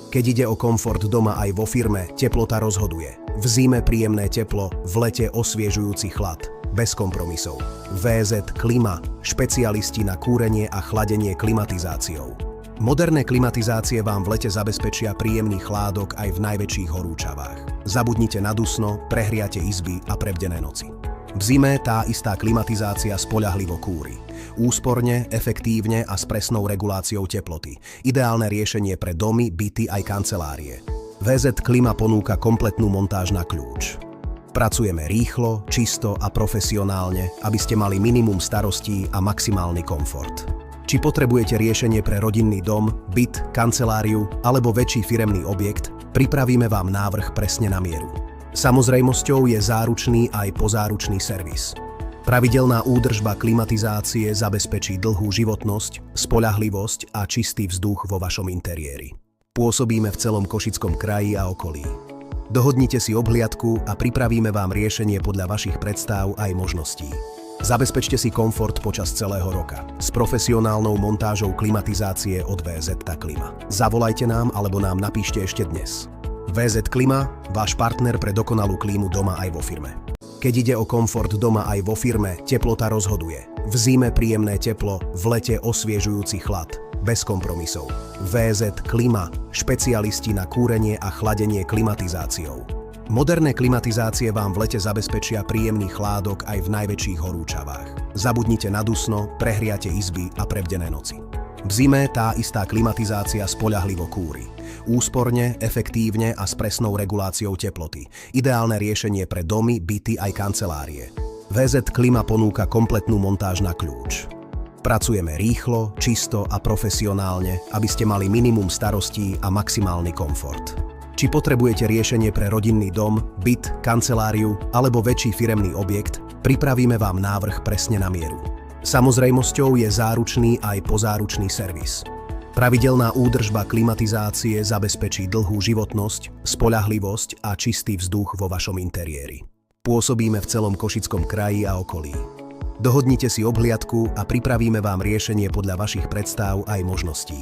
Keď ide o komfort doma aj vo firme, teplota rozhoduje. V zime príjemné teplo, v lete osviežujúci chlad. Bez kompromisov. VZ Klima, špecialisti na kúrenie a chladenie klimatizáciou. Moderné klimatizácie vám v lete zabezpečia príjemný chládok aj v najväčších horúčavách. Zabudnite na dusno, prehriate izby a prebdené noci. V zime tá istá klimatizácia spoľahlivo kúri. Úsporne, efektívne a s presnou reguláciou teploty. Ideálne riešenie pre domy, byty aj kancelárie. VZ Klima ponúka kompletnú montáž na kľúč. Pracujeme rýchlo, čisto a profesionálne, aby ste mali minimum starostí a maximálny komfort. Či potrebujete riešenie pre rodinný dom, byt, kanceláriu alebo väčší firemný objekt, pripravíme vám návrh presne na mieru. Samozrejmosťou je záručný aj pozáručný servis. Pravidelná údržba klimatizácie zabezpečí dlhú životnosť, spoľahlivosť a čistý vzduch vo vašom interiéri. Pôsobíme v celom Košickom kraji a okolí. Dohodnite si obhliadku a pripravíme vám riešenie podľa vašich predstáv aj možností. Zabezpečte si komfort počas celého roka s profesionálnou montážou klimatizácie od VZ Klima. Zavolajte nám alebo nám napíšte ešte dnes. VZ Klima, váš partner pre dokonalú klímu doma aj vo firme. Keď ide o komfort doma aj vo firme, teplota rozhoduje. V zime príjemné teplo, v lete osviežujúci chlad. Bez kompromisov. VZ Klima, špecialisti na kúrenie a chladenie klimatizáciou. Moderné klimatizácie vám v lete zabezpečia príjemný chládok aj v najväčších horúčavách. Zabudnite na dusno, prehriate izby a prebdené noci. V zime tá istá klimatizácia spoľahlivo kúri. Úsporne, efektívne a s presnou reguláciou teploty. Ideálne riešenie pre domy, byty aj kancelárie. VZ Klima ponúka kompletnú montáž na kľúč. Pracujeme rýchlo, čisto a profesionálne, aby ste mali minimum starostí a maximálny komfort. Či potrebujete riešenie pre rodinný dom, byt, kanceláriu alebo väčší firemný objekt, pripravíme vám návrh presne na mieru. Samozrejmosťou je záručný aj pozáručný servis. Pravidelná údržba klimatizácie zabezpečí dlhú životnosť, spoľahlivosť a čistý vzduch vo vašom interiéri. Pôsobíme v celom Košickom kraji a okolí. Dohodnite si obhliadku a pripravíme vám riešenie podľa vašich predstáv aj možností.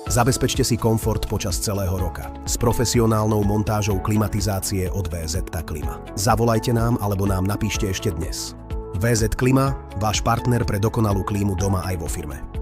Zabezpečte si komfort počas celého roka s profesionálnou montážou klimatizácie od VZ Klima. Zavolajte nám alebo nám napíšte ešte dnes. VZ Klima, váš partner pre dokonalú klímu doma aj vo firme.